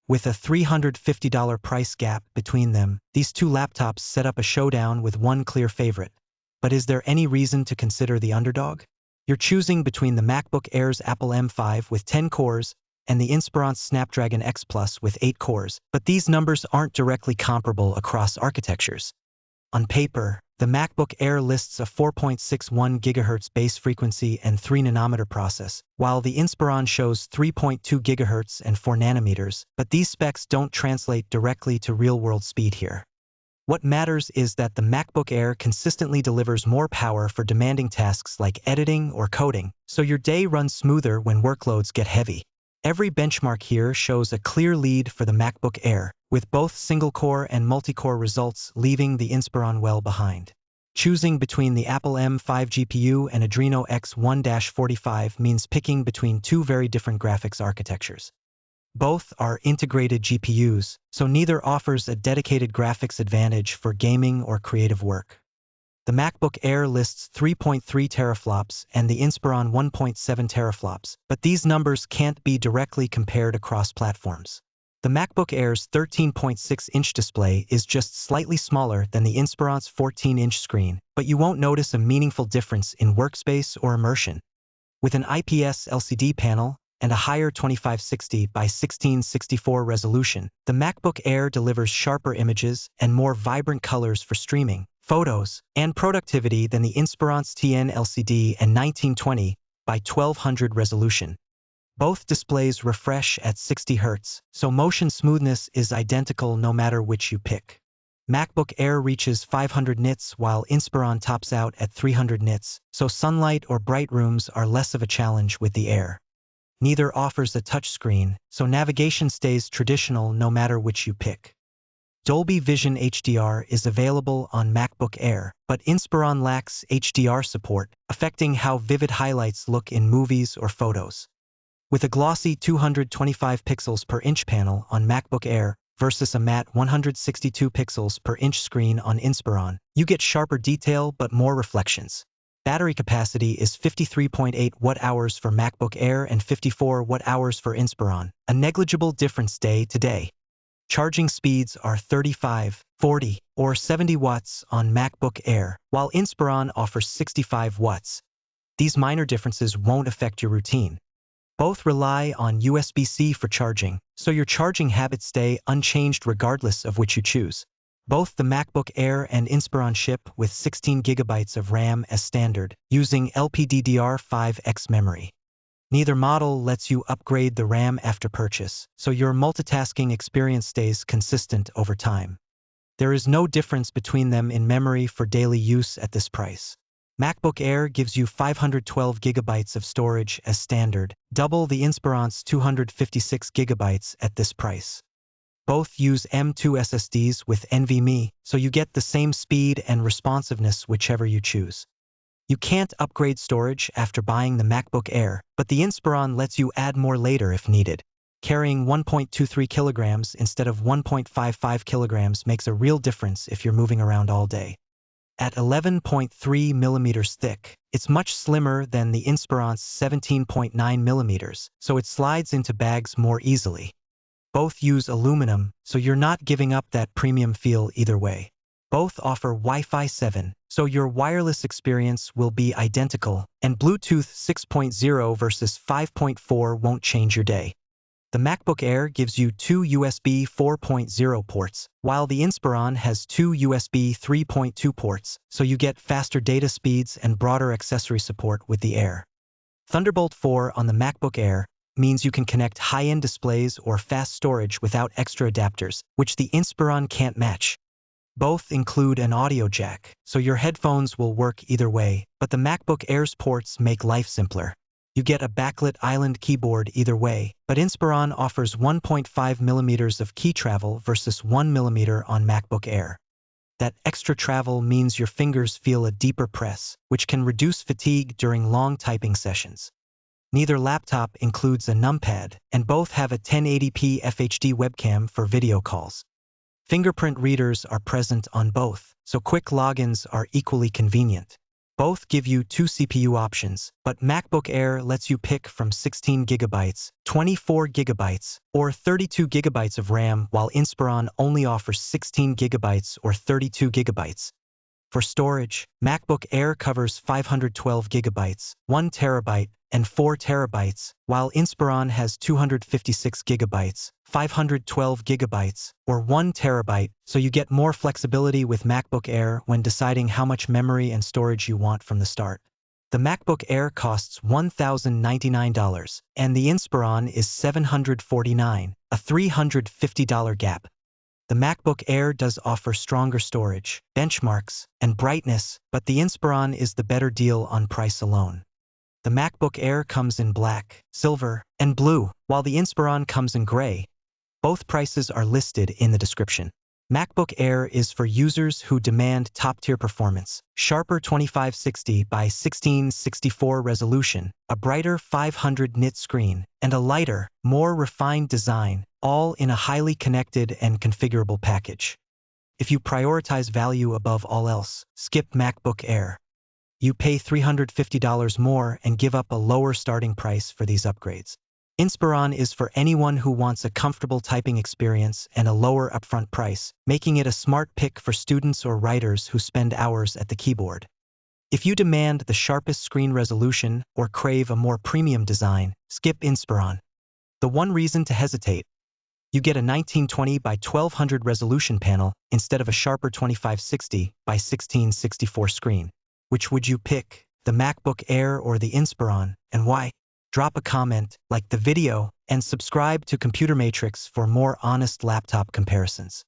With a $350 price gap between them, these two laptops set up a showdown with one clear favorite. But is there any reason to consider the underdog? You're choosing between the MacBook Air's Apple M5 with 10 cores and the Inspiron's Snapdragon X Plus with 8 cores, but these numbers aren't directly comparable across architectures. On paper, the MacBook Air lists a 4.61 GHz base frequency and 3 nanometer process, while the Inspiron shows 3.2 GHz and 4 nanometers, but these specs don't translate directly to real-world speed here. What matters is that the MacBook Air consistently delivers more power for demanding tasks like editing or coding, so your day runs smoother when workloads get heavy. Every benchmark here shows a clear lead for the MacBook Air, with both single-core and multi-core results leaving the Inspiron well behind. Choosing between the Apple M5 GPU and Adreno X1-45 means picking between two very different graphics architectures. Both are integrated GPUs, so neither offers a dedicated graphics advantage for gaming or creative work. The MacBook Air lists 3.3 teraflops and the Inspiron 1.7 teraflops, but these numbers can't be directly compared across platforms. The MacBook Air's 13.6-inch display is just slightly smaller than the Inspiron's 14-inch screen, but you won't notice a meaningful difference in workspace or immersion. With an IPS LCD panel and a higher 2560 by 1664 resolution, the MacBook Air delivers sharper images and more vibrant colors for streaming, photos, and productivity than the Inspiron's TN LCD and 1920 by 1200 resolution. Both displays refresh at 60 Hz, so motion smoothness is identical no matter which you pick. MacBook Air reaches 500 nits while Inspiron tops out at 300 nits, so sunlight or bright rooms are less of a challenge with the Air. Neither offers a touchscreen, so navigation stays traditional no matter which you pick. Dolby Vision HDR is available on MacBook Air, but Inspiron lacks HDR support, affecting how vivid highlights look in movies or photos. With a glossy 225 pixels per inch panel on MacBook Air versus a matte 162 pixels per inch screen on Inspiron, you get sharper detail but more reflections. Battery capacity is 53.8 watt-hours for MacBook Air and 54 watt-hours for Inspiron, a negligible difference day to day. Charging speeds are 35, 40, or 70 watts on MacBook Air, while Inspiron offers 65 watts. These minor differences won't affect your routine. Both rely on USB-C for charging, so your charging habits stay unchanged regardless of which you choose. Both the MacBook Air and Inspiron ship with 16 GB of RAM as standard, using LPDDR5X memory. Neither model lets you upgrade the RAM after purchase, so your multitasking experience stays consistent over time. There is no difference between them in memory for daily use at this price. MacBook Air gives you 512 GB of storage as standard, double the Inspiron's 256 GB at this price. Both use M.2 SSDs with NVMe, so you get the same speed and responsiveness whichever you choose. You can't upgrade storage after buying the MacBook Air, but the Inspiron lets you add more later if needed. Carrying 1.23 kilograms instead of 1.55 kilograms makes a real difference if you're moving around all day. At 11.3 millimeters thick, it's much slimmer than the Inspiron's 17.9 millimeters, so it slides into bags more easily. Both use aluminum, so you're not giving up that premium feel either way. Both offer Wi-Fi 7, so your wireless experience will be identical, and Bluetooth 6.0 versus 5.4 won't change your day. The MacBook Air gives you two USB 4.0 ports, while the Inspiron has two USB 3.2 ports, so you get faster data speeds and broader accessory support with the Air. Thunderbolt 4 on the MacBook Air means you can connect high-end displays or fast storage without extra adapters, which the Inspiron can't match. Both include an audio jack, so your headphones will work either way, but the MacBook Air's ports make life simpler. You get a backlit island keyboard either way, but Inspiron offers 1.5 millimeters of key travel versus 1 millimeter on MacBook Air. That extra travel means your fingers feel a deeper press, which can reduce fatigue during long typing sessions. Neither laptop includes a numpad, and both have a 1080p FHD webcam for video calls. Fingerprint readers are present on both, so quick logins are equally convenient. Both give you 2 CPU options, but MacBook Air lets you pick from 16 gigabytes, 24 gigabytes, or 32 gigabytes of RAM, while Inspiron only offers 16 gigabytes or 32 gigabytes. For storage, MacBook Air covers 512 gigabytes, 1 terabyte, and 4 terabytes, while Inspiron has 256 gigabytes, 512 gigabytes, or 1 terabyte, so you get more flexibility with MacBook Air when deciding how much memory and storage you want from the start. The MacBook Air costs $1,099, and the Inspiron is $749, a $350 gap. The MacBook Air does offer stronger storage, benchmarks, and brightness, but the Inspiron is the better deal on price alone. The MacBook Air comes in black, silver, and blue, while the Inspiron comes in gray. Both prices are listed in the description. MacBook Air is for users who demand top-tier performance, sharper 2560 by 1664 resolution, a brighter 500 nit screen, and a lighter, more refined design, all in a highly connected and configurable package. If you prioritize value above all else, skip MacBook Air. You pay $350 more and give up a lower starting price for these upgrades. Inspiron is for anyone who wants a comfortable typing experience and a lower upfront price, making it a smart pick for students or writers who spend hours at the keyboard. If you demand the sharpest screen resolution or crave a more premium design, skip Inspiron. The one reason to hesitate: you get a 1920 by 1200 resolution panel instead of a sharper 2560 by 1664 screen. Which would you pick, the MacBook Air or the Inspiron, and why? Drop a comment, like the video, and subscribe to Computer Matrix for more honest laptop comparisons.